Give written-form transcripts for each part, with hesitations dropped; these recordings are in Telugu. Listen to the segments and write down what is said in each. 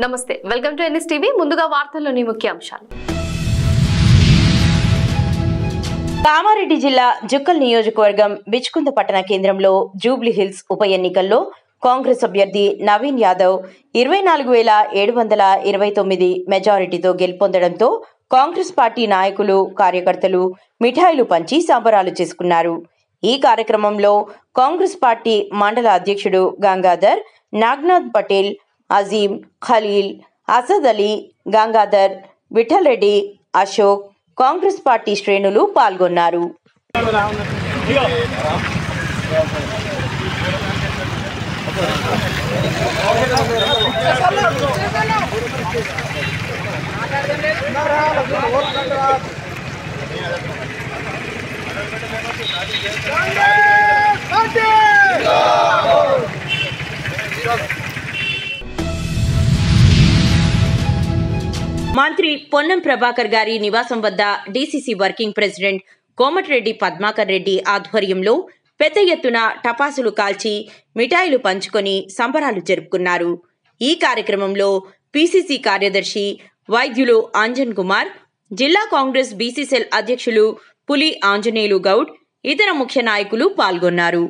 నమస్తే, వెల్కమ్ టు ఎన్ఎస్ టీవీ. ముందుగా వార్తల్లోని ముఖ్యాంశాలు. కామారెడ్డి జిల్లా జుక్కల్ నియోజకవర్గం బిచ్కుంద పట్టణ కేంద్రంలో జూబ్లీ హిల్స్ ఉప ఎన్నికల్లో కాంగ్రెస్ అభ్యర్థి నవీన్ యాదవ్ 24,729 మెజారిటీతో గెలుపొందడంతో కాంగ్రెస్ పార్టీ నాయకులు, కార్యకర్తలు మిఠాయిలు పంచి సంబరాలు చేసుకున్నారు. ఈ కార్యక్రమంలో కాంగ్రెస్ పార్టీ మండల అధ్యక్షుడు గంగాధర్, నాగ్నాథ్ పటేల్, అజీం, ఖలీల్, అసద్ అలీ, గంగాధర్, విఠల్ రెడ్డి, అశోక్, కాంగ్రెస్ పార్టీ శ్రేణులు పాల్గొన్నారు. మంత్రి పొన్నం ప్రభాకర్ గారి నివాసం వద్ద DCC working president Komatireddy Padmakar Reddy ఆధ్వర్యంలో పెద్ద ఎత్తున టపాసులు కాల్చి మిఠాయిలు పంచుకొని సంబరాలు జరుపుకున్నారు. ఈ కార్యక్రమంలో పీసీసీ కార్యదర్శి వైద్యులు అంజన్ కుమార్, జిల్లా కాంగ్రెస్ బీసీసీఎల్ అధ్యక్షులు పులి ఆంజనేయులు గౌడ్, ఇతర ముఖ్య నాయకులు పాల్గొన్నారు.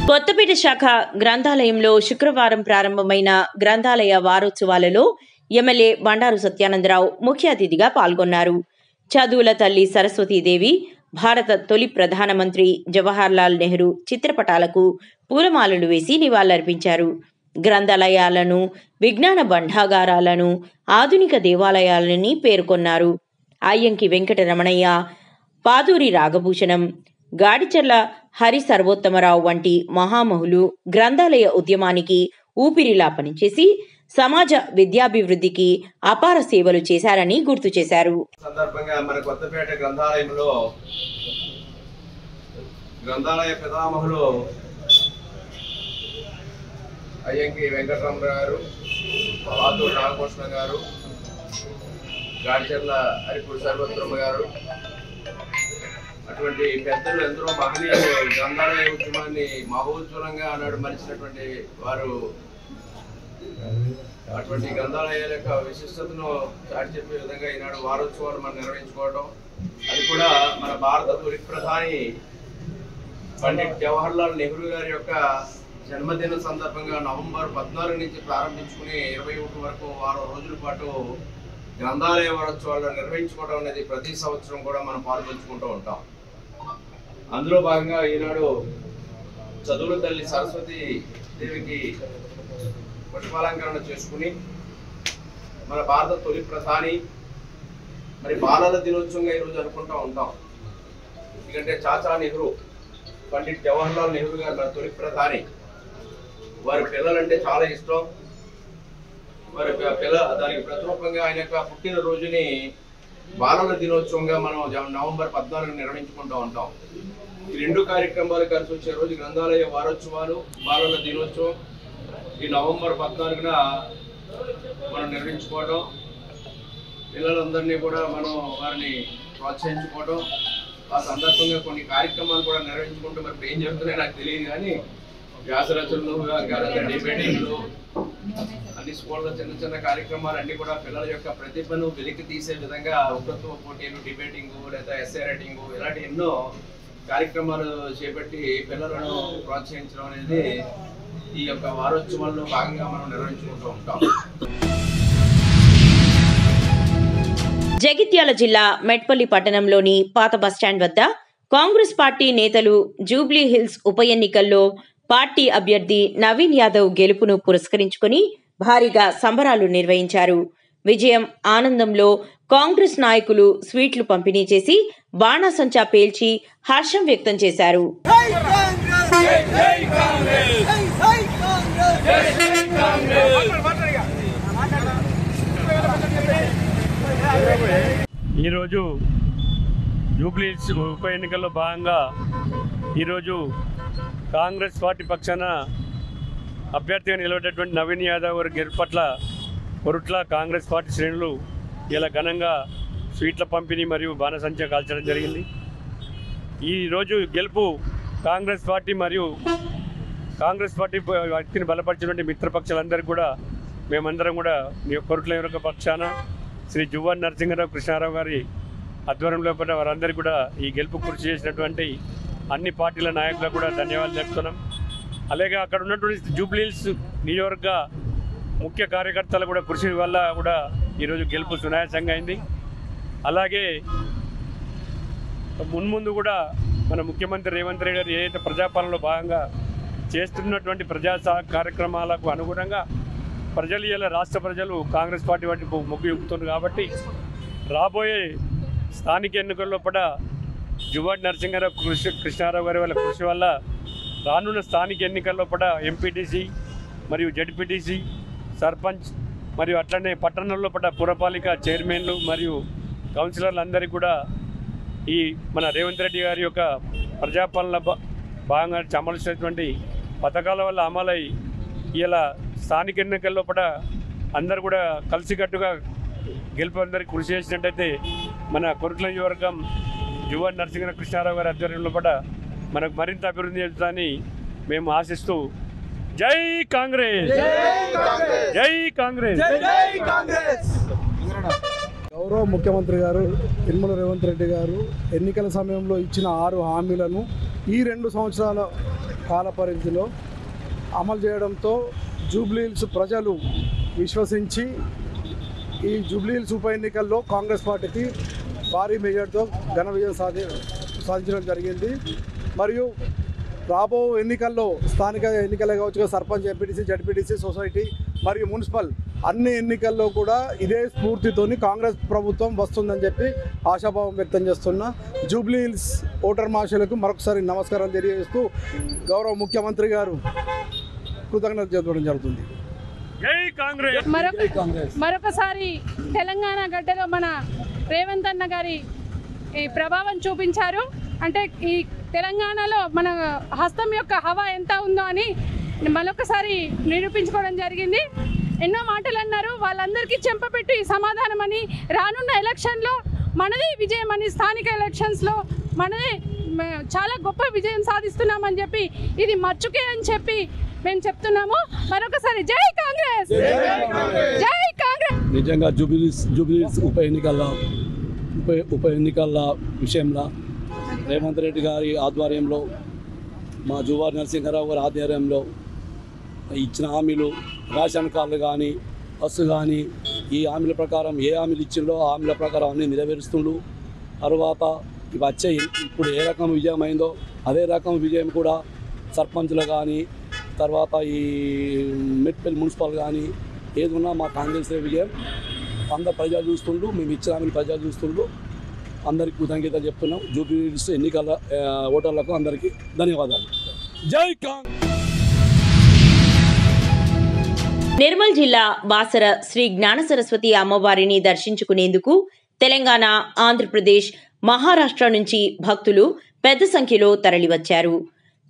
కొత్తపేట శాఖ గ్రంథాలయంలో శుక్రవారం ప్రారంభమైన గ్రంథాలయ వారోత్సవాలలో ఎమ్మెల్యే బండారు సత్యానందరావు ముఖ్య అతిథిగా పాల్గొన్నారు. చదువుల తల్లి సరస్వతీదేవి, భారత తొలి ప్రధానమంత్రి జవహర్లాల్ నెహ్రూ చిత్రపటాలకు పూలమాలలు వేసి నివాళులర్పించారు. గ్రంథాలయాలను, విజ్ఞాన భండాగారాలను, ఆధునిక దేవాలయాలని పేర్కొన్నారు. అయ్యంకి వెంకటరమణయ్య, పాదూరి రాఘభూషణం, గాడిచర్ల హరి సర్వోత్తమరావు వంటి మహామహులు గ్రంథాలయ ఉద్యమానికి ఊపిరిలా పనిచేసి సమాజ విద్యాభివృద్ధికి అపార సేవలు చేశారని గుర్తు చేశారు. సందర్భంగా మన కొత్తపేట గ్రంథాలయంలో గ్రంథాలయ పితామహులు అయ్యంకి వెంకటరమణ గారు, పాదూరి రాఘభూషణం గారు, గాడిచర్ల హరిపూడి సర్వోత్తమ గారు, అటువంటి పెద్దలు ఎందరో మహనీయులు గ్రంథాలయ ఉద్యమాన్ని మహోజ్వలంగా ఆనాడు మరిచినటువంటి వారు. అటువంటి గ్రంథాలయాల యొక్క విశిష్టతను చాటి చెప్పే విధంగా ఈనాడు వారోత్సవాలు మనం నిర్వహించుకోవడం, అది కూడా మన భారత తొలి ప్రధాని పండిట్ జవహర్లాల్ నెహ్రూ గారి యొక్క జన్మదిన సందర్భంగా నవంబర్ 14 నుంచి ప్రారంభించుకుని 21 వరకు వారం రోజుల పాటు గ్రంథాలయ వారోత్సవాలు నిర్వహించుకోవడం అనేది ప్రతి సంవత్సరం కూడా మనం పాల్గొంచుకుంటూ ఉంటాం. అందులో భాగంగా ఈనాడు చదువుల తల్లి సరస్వతి దేవికి పుష్పాలంకరణ చేసుకుని మన భారత తొలి ప్రధాని మరి బాలల దినోత్సవంగా ఈరోజు అనుకుంటూ ఉంటాం. ఎందుకంటే చాచా నెహ్రూ, పండిట్ జవహర్లాల్ నెహ్రూ గారు మన తొలి ప్రధాని. వారి పిల్లలంటే చాలా ఇష్టం. వారి దానికి ప్రతిరూపంగా ఆయన యొక్క పుట్టినరోజుని బాలల దినోత్సవంగా మనం నవంబర్ 14 నిర్వహించుకుంటూ ఉంటాం. ఈ రెండు కార్యక్రమాలు కలిసి వచ్చే రోజు గ్రంథాలయ వారోత్సవాలు, బాలల దినోత్సవం ఈ నవంబర్ 14న మనం నిర్వహించుకోవడం. పిల్లలందరినీ కూడా మనం వారిని ప్రోత్సహించుకోవడం, ఆ సందర్భంగా కొన్ని కార్యక్రమాలు కూడా నిర్వహించుకుంటూ మరి ఏం జరుగుతున్నాయో నాకు తెలియదు కానీ వ్యాసరచనలు, డిబేటింగ్లు, అన్ని స్కూళ్ళలో చిన్న చిన్న కార్యక్రమాలు అన్ని కూడా పిల్లల యొక్క ప్రతిభను వెలికి తీసే విధంగా వక్తృత్వ పోటీలు, డిబేటింగ్ లేదా ఎస్ఏ రైటింగ్ ఇలాంటి ఎన్నో కార్యక్రమాలు చేపట్టి పిల్లలను ప్రోత్సహించడం అనేది ఈ యొక్క వారోత్సవాల్లో భాగంగా మనం నిర్వహించుకుంటూ ఉంటాం. జగిత్యాల జిల్లా మెట్పల్లి పట్టణంలోని పాత బస్టాండ్ వద్ద కాంగ్రెస్ పార్టీ నేతలు జూబ్లీ హిల్స్ ఉప ఎన్నికల్లో పార్టీ అభ్యర్థి నవీన్ యాదవ్ గెలుపును పురస్కరించుకుని భారీగా సంబరాలు నిర్వహించారు. విజయం ఆనందంలో కాంగ్రెస్ నాయకులు స్వీట్లు పంపిణీ చేసి బాణాసంచా పేల్చి హర్షం వ్యక్తం చేశారు. ఈరోజు జూబ్లీ హిల్స్ ఉప ఎన్నికల్లో భాగంగా ఈరోజు కాంగ్రెస్ పార్టీ పక్షాన అభ్యర్థిగా నిలబడేటువంటి నవీన్ యాదవ్ గారి గెలుపు పట్ల కొరుట్ల కాంగ్రెస్ పార్టీ శ్రేణులు ఇలా ఘనంగా స్వీట్ల పంపిణీ మరియు బాణసంచా కాల్చడం జరిగింది. ఈరోజు గెలుపు కాంగ్రెస్ పార్టీ మరియు కాంగ్రెస్ పార్టీ వ్యక్తిని బలపరిచినటువంటి మిత్రపక్షాలందరికీ కూడా మేమందరం కూడా కొరుట్ల యొక్క పక్షాన శ్రీ జువ్వన్ నరసింహారావు కృష్ణారావు గారి ఆధ్వర్యంలో పడ్డ వారందరికీ కూడా ఈ గెలుపు కృషి చేసినటువంటి అన్ని పార్టీల నాయకులకు కూడా ధన్యవాదాలు చెప్తున్నాం. అలాగే అక్కడ ఉన్నటువంటి జూబ్లీ హిల్స్ నియోజకవర్గ ముఖ్య కార్యకర్తలు కూడా కృషి వల్ల కూడా ఈరోజు గెలుపు సునాయాసంగా అయింది. అలాగే మున్ముందు కూడా మన ముఖ్యమంత్రి రేవంత్ రెడ్డి గారు ఏదైతే ప్రజాపాలనలో భాగంగా చేస్తున్నటువంటి ప్రజా కార్యక్రమాలకు అనుగుణంగా ప్రజలు ఇలా రాష్ట్ర ప్రజలు కాంగ్రెస్ పార్టీ వాటి మొగ్గు చూపుతున్నారు. కాబట్టి రాబోయే స్థానిక ఎన్నికల్లో కూడా జువ్వాడి నరసింహారావు కృష్ణారావు గారి వాళ్ళ కృషి వల్ల రానున్న స్థానిక ఎన్నికల్లో కూడా ఎంపీటీసీ మరియు జడ్పీటీసీ, సర్పంచ్ మరియు అట్లనే పట్టణంలో పడ్డ పురపాలిక చైర్మన్లు మరియు కౌన్సిలర్లు అందరికీ కూడా ఈ మన రేవంత్ రెడ్డి గారి యొక్క ప్రజాపాలన భాగంగా అమలు చేసినటువంటి పథకాల వల్ల అమలై ఇలా స్థానిక ఎన్నికల్లో కూడా అందరూ కూడా కలిసికట్టుగా గెలుపు అందరికీ కృషి చేసినట్టయితే మన కొరుట్ల నియోజకవర్గం జువ్వన్ నరసింహారావు కృష్ణారావు గారి ఆధ్వర్యంలో కూడా మనకు మరింత అభివృద్ధి చెందుతుందని మేము ఆశిస్తూ జై కాంగ్రెస్, జై కాంగ్రెస్. గౌరవ ముఖ్యమంత్రి గారు యనమల రేవంత్ రెడ్డి గారు ఎన్నికల సమయంలో ఇచ్చిన 6 హామీలను ఈ 2 సంవత్సరాల కాల పరిధిలో అమలు చేయడంతో జూబ్లీ హిల్స్ ప్రజలు విశ్వసించి ఈ జూబ్లీ హిల్స్ ఉప ఎన్నికల్లో కాంగ్రెస్ పార్టీకి భారీ మెజార్టీతో ఘన విజయం సాధించడం జరిగింది. మరియు రాబో ఎన్నికల్లో స్థానిక ఎన్నికలే కావచ్చు, సర్పంచ్, ఎంపీటీసీ, జడ్పీటీసీ, సొసైటీ మరియు మున్సిపల్ అన్ని ఎన్నికల్లో కూడా ఇదే స్ఫూర్తితోని కాంగ్రెస్ ప్రభుత్వం వస్తుందని చెప్పి ఆశాభావం వ్యక్తం చేస్తున్న జూబ్లీ హిల్స్ ఓటర్ మహాశయులకు మరొకసారి నమస్కారం తెలియజేస్తూ గౌరవ ముఖ్యమంత్రి గారు కృతజ్ఞతలు చెప్పడం జరుగుతుంది. మరొకసారి తెలంగాణ గడ్డలో మన రేవంత్ అన్న గారి ప్రభావం చూపించారు. అంటే ఈ తెలంగాణలో మన హస్తం యొక్క హవా ఎంత ఉందో అని మరొకసారి నిరూపించుకోవడం జరిగింది. ఎన్నో మాటలు అన్నారు, వాళ్ళందరికీ చెంపపెట్టు ఈ సమాధానం అని రానున్న ఎలక్షన్లో మనదే విజయం అని, స్థానిక ఎలక్షన్స్లో మనదే చాలా గొప్ప విజయం సాధిస్తున్నామని చెప్పి ఇది మచ్చుకే అని చెప్పి మేము చెప్తున్నాము. మరొకసారి జై కాంగ్రెస్, జై కాంగ్రెస్. నిజంగా జూబ్లీహిల్స్ ఉప ఎన్నికల విషయంలో రేవంత్ రెడ్డి గారి ఆధ్వర్యంలో, మా జువ్వాడి నరసింహారావు గారి ఆధ్వర్యంలో ఇచ్చిన హామీలు, రేషన్ కార్డులు కానీ, బస్సు కానీ, ఈ హామీల ప్రకారం ఏ హామీలు ఇచ్చిందో ఆ హామీల ప్రకారం అన్నీ నెరవేరుస్తుండ్రు. తర్వాత వచ్చే ఇప్పుడు ఏ రకం విజయం అయిందో అదే రకం విజయం కూడా సర్పంచ్లు కానీ, తర్వాత ఈ మెట్పల్లి మున్సిపల్ కానీ ఏది ఉన్నా మా కాంగ్రెస్ విజయం. అందరు ప్రజలు చూస్తుండ్రు, మేము ఇచ్చిన హామీలు ప్రజలు చూస్తుండ్రు. అందరికీ కృతజ్ఞతలు చెప్తున్నాం. జూబ్లీ హిల్స్ ఎన్నికల ఓటర్లకు అందరికీ ధన్యవాదాలు. జై కాంగ్రెస్. నిర్మల్ జిల్లా బాసర శ్రీ జ్ఞాన సరస్వతి అమ్మవారిని దర్శించుకునేందుకు తెలంగాణ, ఆంధ్రప్రదేశ్, మహారాష్ట్ర నుంచి భక్తులు పెద్ద సంఖ్యలో తరలివచ్చారు.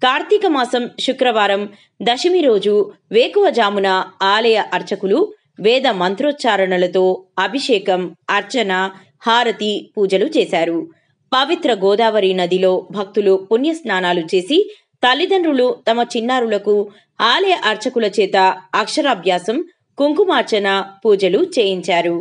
కార్తీక మాసం శుక్రవారం దశమి రోజు వేకువజామున ఆలయ అర్చకులు వేద మంత్రోచ్చారణలతో అభిషేకం, అర్చన, హారతి, పూజలు చేశారు. పవిత్ర గోదావరి నదిలో భక్తులు పుణ్యస్నానాలు చేసి తల్లిదండ్రులు తమ చిన్నారులకు ఆలయ అర్చకుల చేత అక్షరాభ్యాసం, కుంకుమార్చన, పూజలు చేయించారు.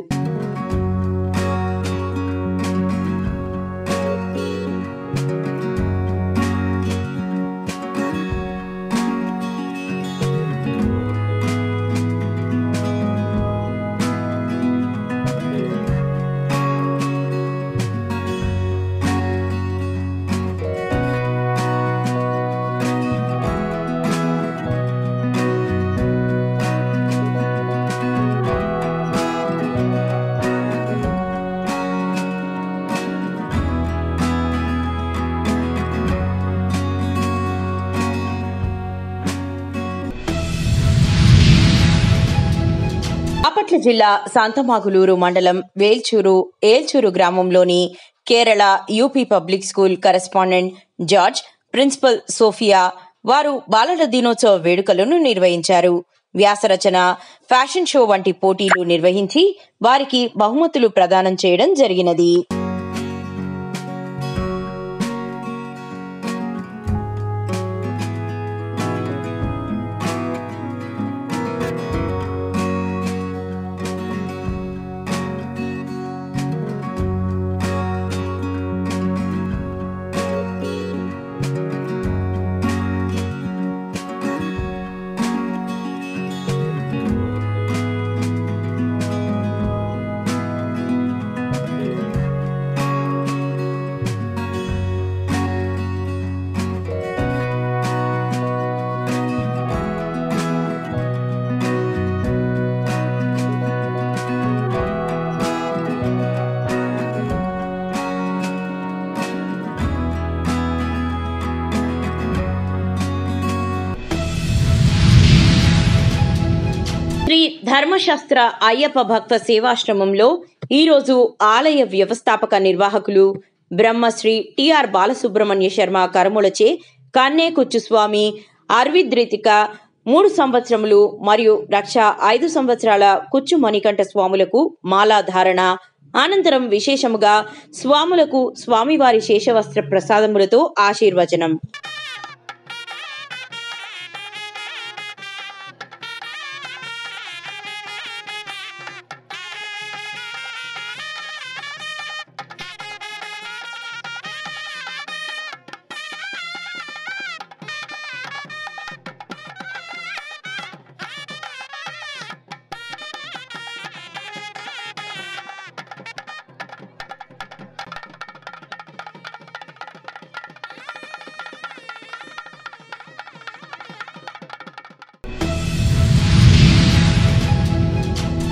బాపట్ల జిల్లా సంతమాగులూరు మండలం ఏల్చూరు గ్రామంలోని Kerala UP public school correspondent George, principal Sophia వారు బాలల దినోత్సవ వేడుకలను నిర్వహించారు. వ్యాసరచన, ఫ్యాషన్ షో వంటి పోటీలు నిర్వహించి వారికి బహుమతులు ప్రదానం చేయడం జరిగినది. శ్రీ ధర్మశాస్త్ర అయ్యప్ప భక్త సేవాశ్రమంలో ఈరోజు ఆలయ వ్యవస్థాపక నిర్వాహకులు బ్రహ్మశ్రీ టిఆర్ బాలసుబ్రహ్మణ్య శర్మ కరములచే కన్నే కుచ్చుస్వామి అర్విద్రితిక 3 సంవత్సరములు మరియు రక్ష 5 సంవత్సరాల కుచ్చు మణికంఠ స్వాములకు మాలాధారణ అనంతరం విశేషముగా స్వాములకు స్వామివారి శేషవస్త్ర ప్రసాదములతో ఆశీర్వచనం.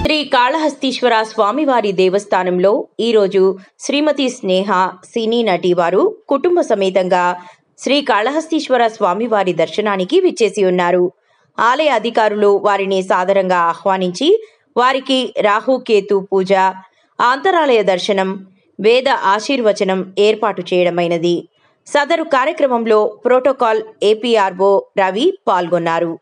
శ్రీ కాళహస్తీశ్వర స్వామివారి దేవస్థానంలో ఈరోజు శ్రీమతి స్నేహ సినీ నటి వారు కుటుంబ సమేతంగా శ్రీ కాళహస్తీశ్వర స్వామివారి దర్శనానికి విచ్చేసి ఉన్నారు. ఆలయ అధికారులు వారిని సాదరంగా ఆహ్వానించి వారికి రాహుకేతు పూజ, ఆంతరాలయ దర్శనం, వేద ఆశీర్వచనం ఏర్పాటు చేయడమైనది. సదరు కార్యక్రమంలో ప్రోటోకాల్ ఏపీఆర్ఓ రవి పాల్గొన్నారు.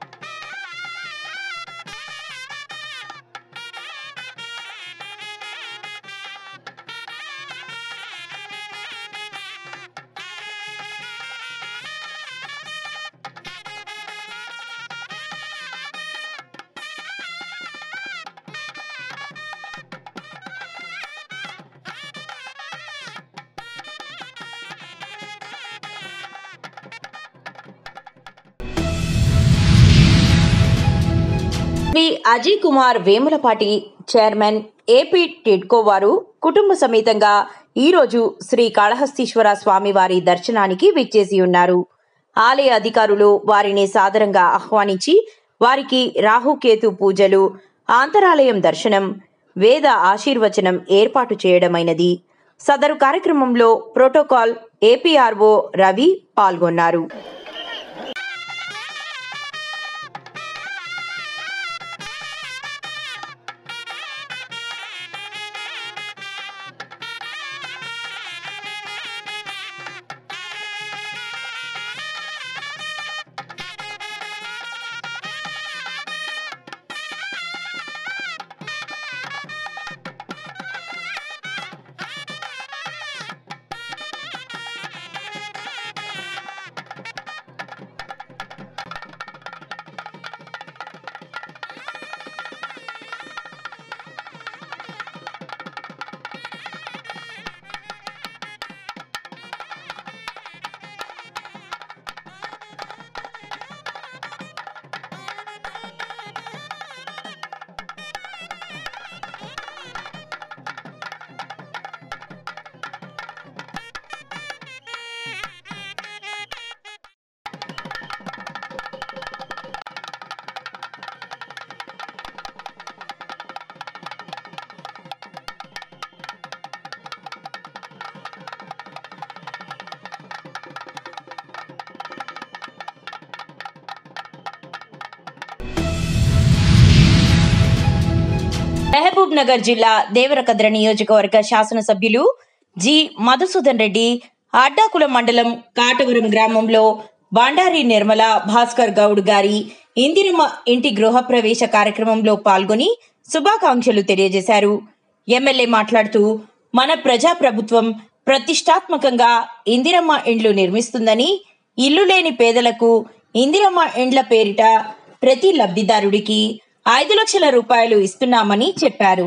శ్రీ అజయ్ కుమార్ వేములపాటి చైర్మన్ ఏపీ టిడ్కో వారు కుటుంబ సమేతంగా ఈరోజు శ్రీ కాళహస్తీశ్వర స్వామివారి దర్శనానికి విచ్చేసి ఉన్నారు. ఆలయ అధికారులు వారిని సాదరంగా ఆహ్వానించి వారికి రాహుకేతు పూజలు, ఆంతరాలయం దర్శనం, వేద ఆశీర్వచనం ఏర్పాటు చేయడమైనది. సదరు కార్యక్రమంలో ప్రోటోకాల్ ఏపీఆర్ఓ రవి పాల్గొన్నారు. మహబూబ్ నగర్ జిల్లా దేవరకద్ర నియోజకవర్గ శాసనసభ్యులు జి మధుసూదన్ రెడ్డి అడ్డాకుల మండలం కాటవరం గ్రామంలో బండారి నిర్మల భాస్కర్ గౌడ్ గారి ఇందిరమ్మ ఇంటి గృహప్రవేశ కార్యక్రమంలో పాల్గొని శుభాకాంక్షలు తెలియజేశారు. ఎమ్మెల్యే మాట్లాడుతూ మన ప్రజాప్రభుత్వం ప్రతిష్టాత్మకంగా ఇందిరమ్మ ఇండ్లు నిర్మిస్తుందని, ఇల్లు లేని పేదలకు ఇందిరమ్మ ఇండ్ల పేరిట ప్రతి లబ్ధిదారుడికి 5 లక్షల రూపాయలు ఇస్తున్నామని చెప్పారు.